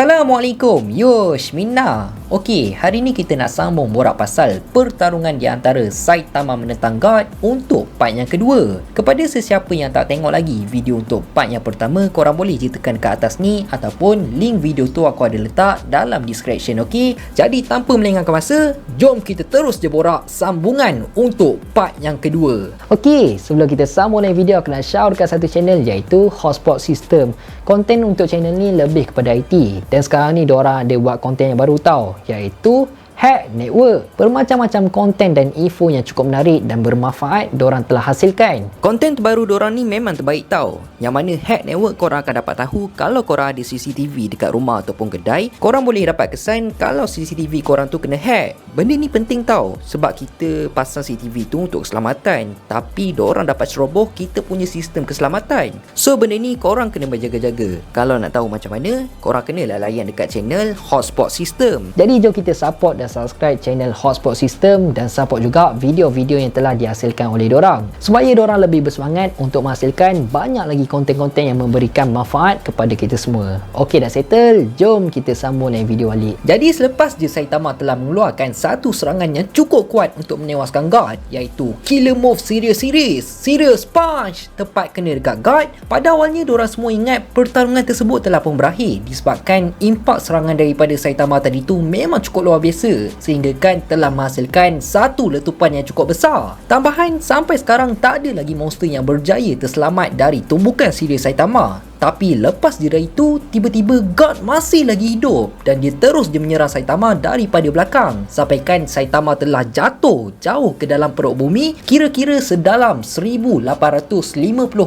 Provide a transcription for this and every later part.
Assalamualaikum, Yosh, Minna. Okey, hari ni kita nak sambung borak pasal pertarungan di antara Saitama menentang God untuk part yang kedua. Kepada sesiapa yang tak tengok lagi video untuk part yang pertama, korang boleh je tekan ke atas ni ataupun link video tu aku ada letak dalam description, okey? Jadi tanpa melengahkan masa, jom kita terus je borak sambungan untuk part yang kedua. Okey, sebelum kita sambung dengan video, aku nak shout dekat satu channel iaitu Hotspot System. Konten untuk channel ni lebih kepada IT dan sekarang ni diorang ada buat konten yang baru tau, iaitu Hack Network. Bermacam-macam konten dan info yang cukup menarik dan bermanfaat diorang telah hasilkan. Konten terbaru diorang ni memang terbaik tau. Yang mana Hack Network korang akan dapat tahu kalau korang ada CCTV dekat rumah ataupun kedai, korang boleh dapat kesan kalau CCTV korang tu kena hack. Benda ni penting tau, sebab kita pasang CCTV tu untuk keselamatan, tapi diorang dapat ceroboh kita punya sistem keselamatan. So benda ni korang kena berjaga-jaga. Kalau nak tahu macam mana, korang kenalah layan dekat channel Hotspot System. Jadi jom kita support dan subscribe channel Hotspot System dan support juga video-video yang telah dihasilkan oleh dorang supaya dorang lebih bersemangat untuk menghasilkan banyak lagi konten-konten yang memberikan manfaat kepada kita semua. Okey, dah settle, jom kita sambung dengan video balik. Jadi selepas je Saitama telah mengeluarkan satu serangan yang cukup kuat untuk menewaskan God, iaitu Killer Move Serious Punch tepat kena dekat God, pada awalnya dorang semua ingat pertarungan tersebut telah pun berakhir disebabkan impak serangan daripada Saitama tadi tu memang cukup luar biasa sehingga kan telah menghasilkan satu letupan yang cukup besar. Tambahan, sampai sekarang tak ada lagi monster yang berjaya terselamat dari tumbukan Serious Saitama. Tapi lepas dia itu, tiba-tiba God masih lagi hidup dan dia terus je menyerang Saitama daripada belakang sampaikan Saitama telah jatuh jauh ke dalam perut bumi, kira-kira sedalam 1850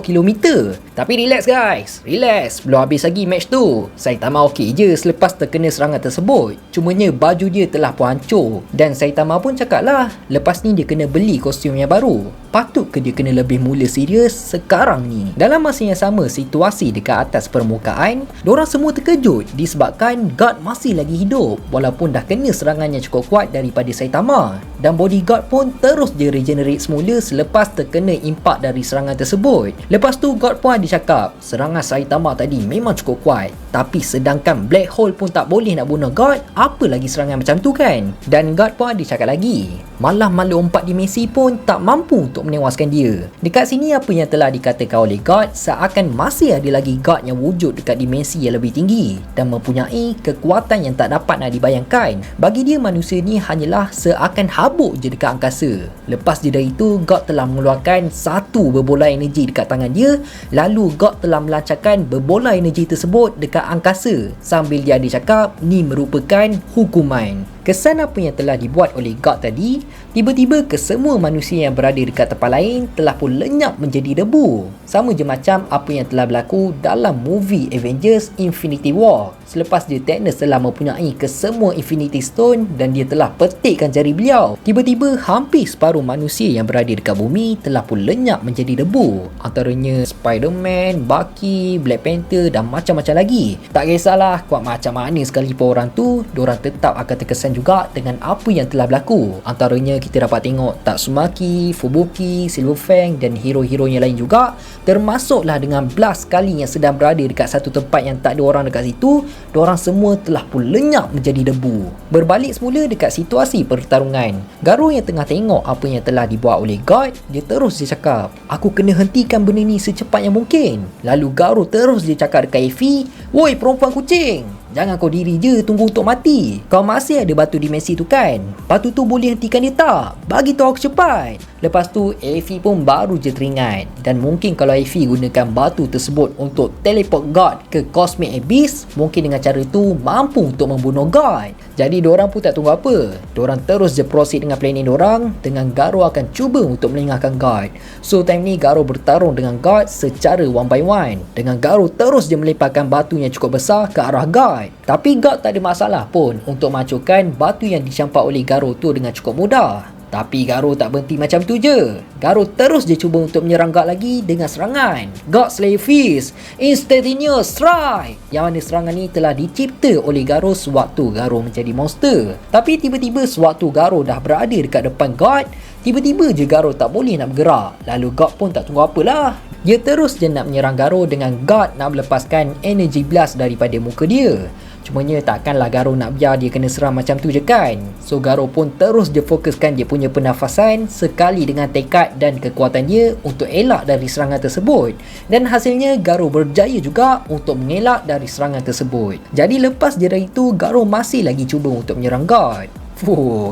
km. Tapi relax guys, relax, belum habis lagi match tu. Saitama okey je selepas terkena serangan tersebut, cumanya baju dia telah pun hancur dan Saitama pun cakap lah lepas ni dia kena beli kostum yang baru. Patut ke dia kena lebih mula serius sekarang ni? Dalam masa yang sama, situasi dekat atas permukaan, dorang semua terkejut disebabkan God masih lagi hidup walaupun dah kena serangan yang cukup kuat daripada Saitama, dan body God pun terus je regenerate semula selepas terkena impak dari serangan tersebut. Lepas tu God pun ada cakap serangan Saitama tadi memang cukup kuat, tapi sedangkan Black Hole pun tak boleh nak bunuh God, apa lagi serangan macam tu kan? Dan God pun ada cakap lagi, malah makhluk 4 dimensi pun tak mampu untuk menewaskan dia. Dekat sini apa yang telah dikatakan oleh God seakan masih ada lagi God yang wujud dekat dimensi yang lebih tinggi dan mempunyai kekuatan yang tak dapat nak dibayangkan. Bagi dia manusia ni hanyalah seakan habuk je dekat angkasa. Lepas je dari itu, God telah mengeluarkan satu berbola energi dekat tangan dia, lalu God telah melancarkan berbola energi tersebut dekat angkasa sambil dia ada cakap ni merupakan hukuman. Kesan apa yang telah dibuat oleh God tadi, tiba-tiba kesemua manusia yang berada dekat tempat lain telah pun lenyap menjadi debu. Sama je macam apa yang telah berlaku dalam movie Avengers Infinity War. Selepas dia Thanos telah mempunyai kesemua Infinity Stone dan dia telah petikkan jari beliau, tiba-tiba hampir separuh manusia yang berada dekat bumi telah pun lenyap menjadi debu. Antaranya Spider-Man, Bucky, Black Panther dan macam-macam lagi. Tak kisahlah kuat macam mana sekalipun orang tu, diorang tetap akan terkesan juga dengan apa yang telah berlaku. Antaranya kita dapat tengok Tatsumaki, Fubuki, Silver Fang dan hero-hero yang lain juga, termasuklah dengan Blast kali yang sedang berada dekat satu tempat yang tak ada orang dekat situ, diorang semua telah pun lenyap menjadi debu. Berbalik semula dekat situasi pertarungan, Garo yang tengah tengok apa yang telah dibuat oleh God, dia terus dia cakap, aku kena hentikan benda ni secepat yang mungkin. Lalu Garo terus dia cakap dekat Effie, woi perempuan kucing, jangan kau diri je tunggu untuk mati. Kau masih ada batu dimensi tu kan? Batu tu boleh hentikan dia tak? Bagi tahu aku cepat. Lepas tu Effie pun baru je teringat, dan mungkin kalau Effie gunakan batu tersebut untuk teleport God ke Cosmic Abyss, mungkin dengan cara tu mampu untuk membunuh God. Jadi diorang pun tak tunggu apa, diorang terus je proceed dengan planning diorang, dengan Garo akan cuba untuk melengahkan God. So time ni Garo bertarung dengan God secara one by one, dengan Garo terus je melemparkan batu yang cukup besar ke arah God. Tapi God tak ada masalah pun untuk menghancurkan batu yang dicampak oleh Garo tu dengan cukup mudah. Tapi Garo tak berhenti macam tu je. Garo terus je cuba untuk menyerang God lagi dengan serangan God Slayer Fist Instantaneous Strike, yang mana serangan ni telah dicipta oleh Garo sewaktu Garo menjadi monster. Tapi tiba-tiba sewaktu Garo dah berada dekat depan God, tiba-tiba je Garo tak boleh nak bergerak. Lalu God pun tak tunggu apalah, dia terus je nak menyerang Garo dengan God nak melepaskan energy blast daripada muka dia. Cumanya takkanlah Garo nak biar dia kena serang macam tu je kan. So Garo pun terus dia fokuskan dia punya pernafasan sekali dengan tekad dan kekuatan dia untuk elak dari serangan tersebut. Dan hasilnya Garo berjaya juga untuk mengelak dari serangan tersebut. Jadi lepas je dari itu, Garo masih lagi cuba untuk menyerang God.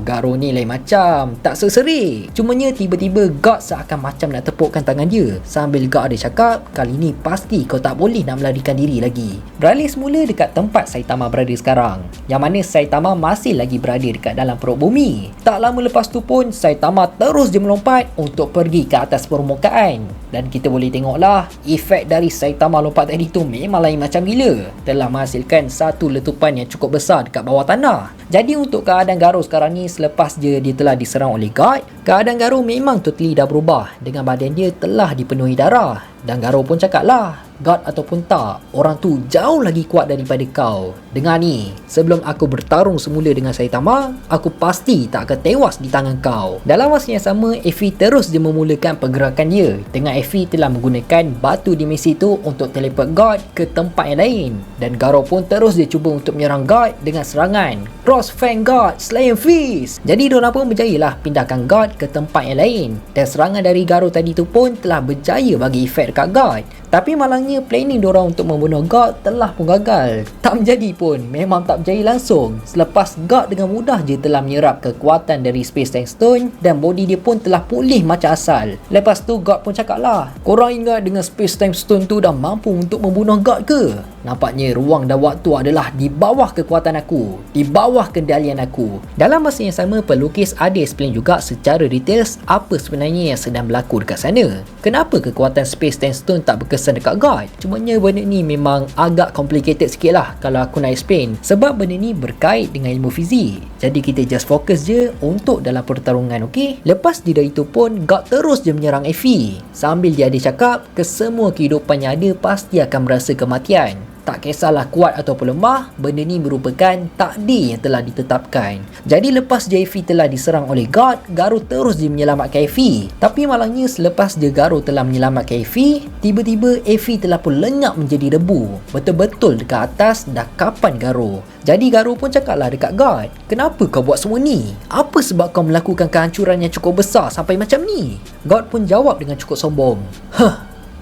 Garo ni lain macam, tak seserik. Cumanya tiba-tiba God seakan macam nak tepukkan tangan dia sambil God ada cakap, kali ni pasti kau tak boleh nak melarikan diri lagi. Beralih semula dekat tempat Saitama berada sekarang, yang mana Saitama masih lagi berada dekat dalam perut bumi. Tak lama lepas tu pun Saitama terus je melompat untuk pergi ke atas permukaan. Dan kita boleh tengoklah, efek dari Saitama lompat tadi tu memang lain macam gila. Telah menghasilkan satu letupan yang cukup besar dekat bawah tanah. Jadi untuk keadaan Garo sekarang ni, selepas je dia telah diserang oleh God, keadaan Garo memang totally dah berubah. Dengan badan dia telah dipenuhi darah. Dan Garo pun cakap lah, God ataupun tak, orang tu jauh lagi kuat daripada kau. Dengar ni, sebelum aku bertarung semula dengan Saitama, aku pasti tak akan tewas di tangan kau. Dalam masa yang sama, Effie terus dia memulakan pergerakan dia. Dengan Effie telah menggunakan batu dimensi tu untuk teleport God ke tempat yang lain. Dan Garo pun terus dia cuba untuk menyerang God dengan serangan Cross Fang God Slaying Fist. Jadi diorang pun berjaya lah pindahkan God ke tempat yang lain. Dan serangan dari Garo tadi tu pun telah berjaya bagi efek dekat God. Tapi malangnya planning diorang untuk membunuh God telah pun gagal. Tak menjadi pun, memang tak berjaya langsung. Selepas God dengan mudah je telah menyerap kekuatan dari Space Time Stone dan body dia pun telah pulih macam asal. Lepas tu God pun cakap lah, korang ingat dengan Space Time Stone tu dah mampu untuk membunuh God ke? Nampaknya ruang dan waktu adalah di bawah kekuatan aku, di bawah kendalian aku. Dalam masa yang sama, pelukis ada explain juga secara details apa sebenarnya yang sedang berlaku dekat sana. Kenapa kekuatan Space Time Stone tak berkesan dekat God? Cumanya benda ni memang agak complicated sikit lah kalau aku nak explain, sebab benda ni berkait dengan ilmu fizik. Jadi kita just fokus je untuk dalam pertarungan, ok? Lepas dari itu pun God terus je menyerang Effie sambil dia ada cakap, kesemua kehidupan yang ada pasti akan merasa kematian. Tak kisahlah kuat ataupun lemah, benda ni merupakan takdir yang telah ditetapkan. Jadi lepas je Effie telah diserang oleh God, Garo terus je menyelamatkan Effie. Tapi malangnya selepas je Garo telah menyelamatkan Effie, tiba-tiba Effie telah pun lenyap menjadi debu. Betul-betul dekat atas dah kapan Garo. Jadi Garo pun cakaplah dekat God, kenapa kau buat semua ni? Apa sebab kau melakukan kehancuran yang cukup besar sampai macam ni? God pun jawab dengan cukup sombong,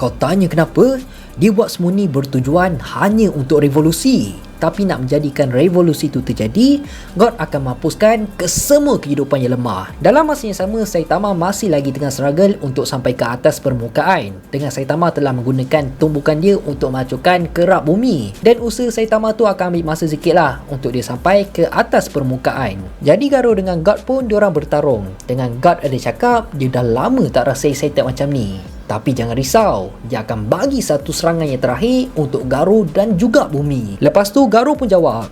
kau tanya kenapa? Dia buat semua ni bertujuan hanya untuk revolusi. Tapi nak menjadikan revolusi itu terjadi, God akan menghapuskan kesemua kehidupan yang lemah. Dalam masa yang sama, Saitama masih lagi tengah struggle untuk sampai ke atas permukaan. Dengan Saitama telah menggunakan tumbukan dia untuk menghancurkan kerak bumi. Dan usaha Saitama tu akan ambil masa sikit lah untuk dia sampai ke atas permukaan. Jadi Garo dengan God pun diorang bertarung. Dengan God ada cakap, dia dah lama tak rasa excited macam ni. Tapi jangan risau, dia akan bagi satu serangan yang terakhir untuk Garo dan juga bumi. Lepas tu Garo pun jawab,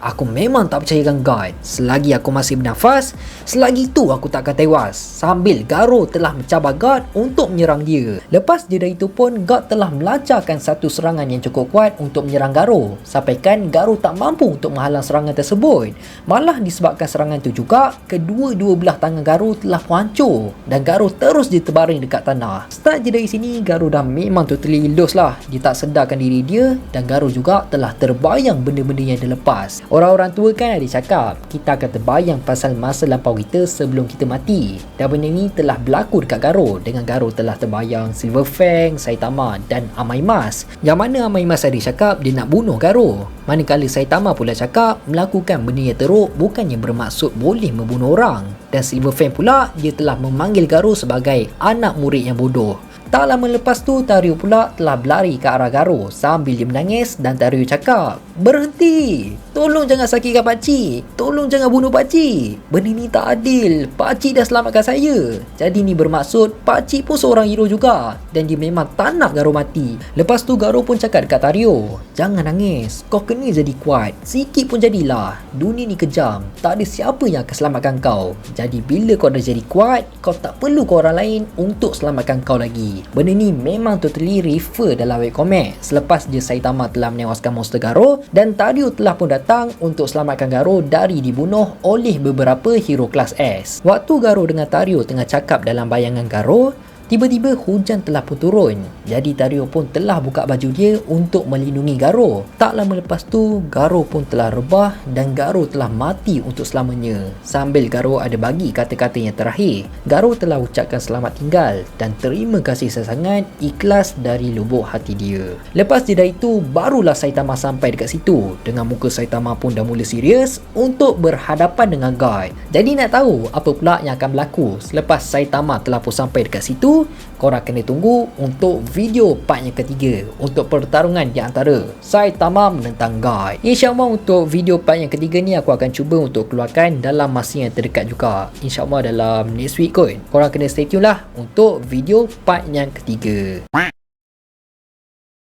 aku memang tak percayakan God. Selagi aku masih bernafas, selagi tu aku tak akan tewas. Sambil Garo telah mencabar God untuk menyerang dia. Lepas je dari itu pun, God telah melancarkan satu serangan yang cukup kuat untuk menyerang Garo. Sampaikan Garo tak mampu untuk menghalang serangan tersebut. Malah disebabkan serangan itu juga, kedua-dua belah tangan Garo telah hancur. Dan Garo terus je terbaring dekat tanah. Start je dari sini, Garo dah memang totally lost lah. Dia tak sedarkan diri dia dan Garo juga telah terbayang benda-benda yang dia lepas. Orang-orang tua kan ada cakap, kita akan terbayang pasal masa lampau kita sebelum kita mati. Dan benda ni telah berlaku dekat Garo. Dengan Garo telah terbayang Silver Fang, Saitama dan Amaimas. Yang mana Amaimas ada cakap dia nak bunuh Garo. Manakala Saitama pula cakap melakukan benda yang teruk bukannya bermaksud boleh membunuh orang. Dan Silver Fang pula dia telah memanggil Garo sebagai anak murid yang bodoh. Tak lama lepas tu, Tario pula telah berlari ke arah Garo sambil dia menangis dan Tario cakap, berhenti! Tolong jangan sakitkan pakcik! Tolong jangan bunuh pakcik! Benda ni tak adil! Pakcik dah selamatkan saya! Jadi ni bermaksud, pakcik pun seorang hero juga dan dia memang tak nak Garo mati. Lepas tu Garo pun cakap dekat Tario, jangan nangis, kau kena jadi kuat. Sikit pun jadilah. Dunia ni kejam, tak ada siapa yang akan selamatkan kau. Jadi bila kau dah jadi kuat, kau tak perlu kau orang lain untuk selamatkan kau lagi. Benda ni memang totally refer dalam webcomic. Selepas je Saitama telah menewaskan monster Garo dan Tario telah pun datang untuk selamatkan Garo dari dibunuh oleh beberapa hero kelas S. Waktu Garo dengan Tario tengah cakap dalam bayangan Garo, Tiba-tiba hujan telah pun turun. Jadi Tario pun telah buka baju dia untuk melindungi Garo. Tak lama lepas tu, Garo pun telah rebah dan Garo telah mati untuk selamanya. Sambil Garo ada bagi kata-kata yang terakhir, Garo telah ucapkan selamat tinggal dan terima kasih sangat ikhlas dari lubuk hati dia. Lepas jeda itu, barulah Saitama sampai dekat situ. Dengan muka Saitama pun dah mula serius untuk berhadapan dengan Guy. Jadi nak tahu apa pula yang akan berlaku selepas Saitama telah pun sampai dekat situ? Korang kena tunggu untuk video part yang ketiga untuk pertarungan di antara Saitama menentang Guy. InsyaAllah untuk video part yang ketiga ni aku akan cuba untuk keluarkan dalam masa yang terdekat juga. InsyaAllah dalam next week kot. Korang kena stay tune lah untuk video part yang ketiga.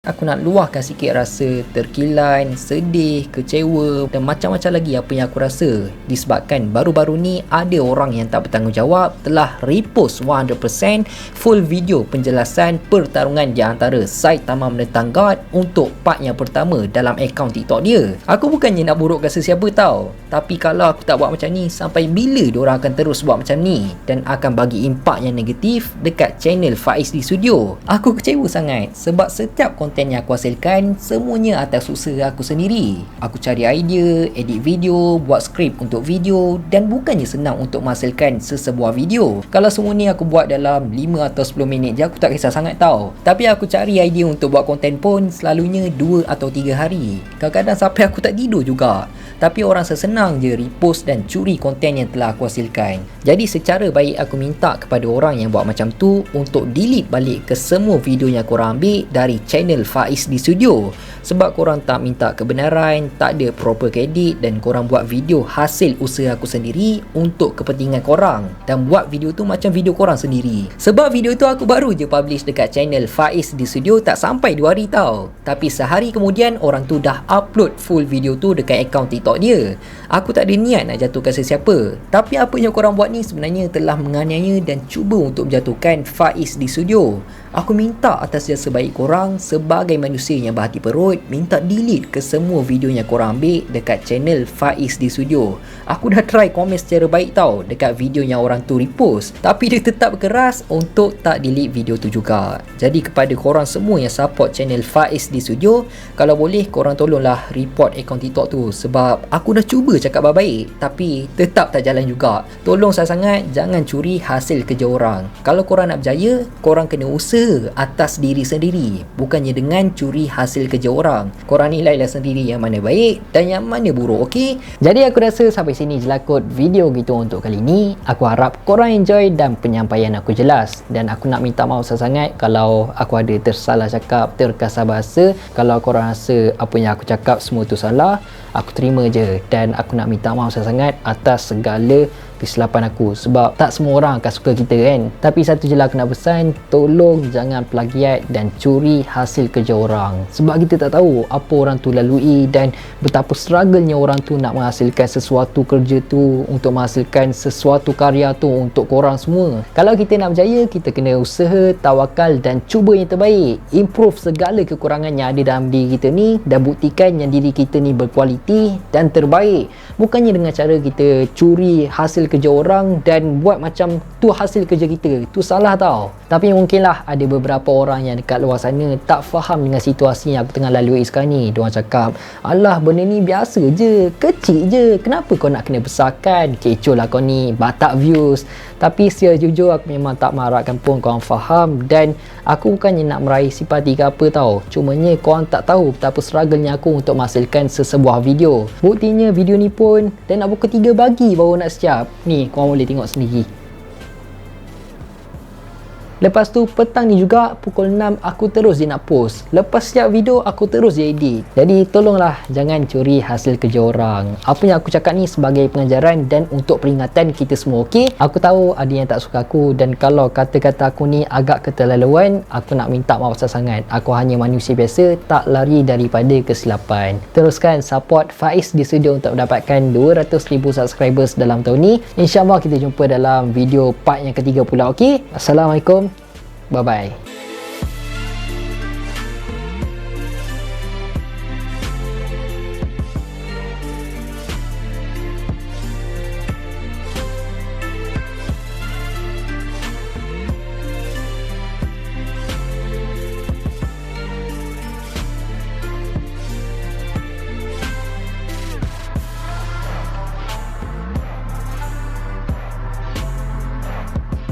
Aku nak luahkan sikit rasa terkilan, sedih, kecewa dan macam-macam lagi apa yang aku rasa disebabkan baru-baru ni ada orang yang tak bertanggungjawab telah repost 100% full video penjelasan pertarungan di antara Saitama menentang God untuk part yang pertama dalam akaun TikTok dia. Aku bukannya nak burukkan sesiapa tau, tapi kalau aku tak buat macam ni, sampai bila diorang akan terus buat macam ni dan akan bagi impak yang negatif dekat channel Faiz di Studio. Aku kecewa sangat sebab setiap konten yang aku hasilkan semuanya atas usaha aku sendiri. Aku cari idea, edit video, buat skrip untuk video dan bukannya senang untuk menghasilkan sesebuah video. Kalau semua ni aku buat dalam 5 atau 10 minit je, aku tak kisah sangat tau. Tapi aku cari idea untuk buat konten pun selalunya 2 atau 3 hari. Kadang-kadang sampai aku tak tidur juga. Tapi orang sesenang je repost dan curi konten yang telah aku hasilkan. Jadi secara baik aku minta kepada orang yang buat macam tu untuk delete balik ke semua video yang korang ambil dari channel Faiz di Studio. Sebab korang tak minta kebenaran, tak ada proper credit dan korang buat video hasil usaha aku sendiri untuk kepentingan korang. Dan buat video tu macam video korang sendiri. Sebab video tu aku baru je publish dekat channel Faiz di Studio tak sampai 2 hari tau. Tapi sehari kemudian orang tu dah upload full video tu dekat akaun TikTok dia. Aku tak ada niat nak jatuhkan sesiapa. Tapi apa yang korang buat ni sebenarnya telah menganiaya dan cuba untuk menjatuhkan Faiz di Studio. Aku minta atas jasa baik korang sebagai manusia yang berhati perut, minta delete ke semua video yang korang ambil dekat channel Faiz di Studio. Aku dah try komen secara baik tau dekat video yang orang tu repost, tapi dia tetap keras untuk tak delete video tu juga. Jadi kepada korang semua yang support channel Faiz di Studio, kalau boleh korang tolonglah report akaun TikTok tu. Sebab aku dah cuba cakap baik-baik tapi tetap tak jalan juga. Tolong sangat jangan curi hasil kerja orang. Kalau korang nak berjaya, korang kena usaha atas diri sendiri, bukannya dengan curi hasil kerja orang. Korang nilailah sendiri yang mana baik dan yang mana buruk, okey? Jadi aku rasa sampai sini je lah kot video gitu untuk kali ni. Aku harap korang enjoy dan penyampaian aku jelas. Dan aku nak minta maaf sangat kalau aku ada tersalah cakap, terkasar bahasa. Kalau korang rasa apa yang aku cakap semua tu salah, aku terima je. Dan aku nak minta maaf sangat atas segala kesilapan aku. Sebab tak semua orang akan suka kita kan. Tapi satu je lah aku nak pesan, tolong jangan plagiat dan curi hasil kerja orang. Sebab kita tak tahu apa orang tu lalui dan betapa struggle-nya orang tu nak menghasilkan sesuatu kerja tu, untuk menghasilkan sesuatu karya tu untuk korang semua. Kalau kita nak berjaya, kita kena usaha, tawakal dan cuba yang terbaik. Improve segala kekurangan yang ada dalam diri kita ni dan buktikan yang diri kita ni berkualiti dan terbaik. Bukannya dengan cara kita curi hasil kerja orang dan buat macam tu hasil kerja kita. Tu salah tau. Tapi mungkinlah ada beberapa orang yang dekat luar sana tak faham dengan situasi yang aku tengah lalui sekarang ni. Diorang cakap, alah benda ni biasa je, kecil je, kenapa kau nak kena besarkan, kecoh lah kau ni, batak views. Tapi secara jujur aku memang tak mengharapkan pun korang faham. Dan aku bukannya nak meraih simpati ke apa tau, cumanya korang tak tahu betapa struggle-nya aku untuk menghasilkan sesebuah video. Buktinya video ni pun dah nak pukul 3 pagi baru nak siap. Ni korang boleh tengok sendiri. Lepas tu petang ni juga pukul 6 aku terus je nak post. Lepas siap video aku terus je edit. Jadi tolonglah jangan curi hasil kerja orang. Apa yang aku cakap ni sebagai pengajaran dan untuk peringatan kita semua, okey? Aku tahu ada yang tak suka aku dan kalau kata-kata aku ni agak keterlaluan, aku nak minta maaf sangat. Aku hanya manusia biasa, tak lari daripada kesilapan. Teruskan support Faiz di Studio untuk mendapatkan 200,000 subscribers dalam tahun ni. InsyaAllah kita jumpa dalam video part yang ketiga pula, okey? Assalamualaikum. Bye-bye.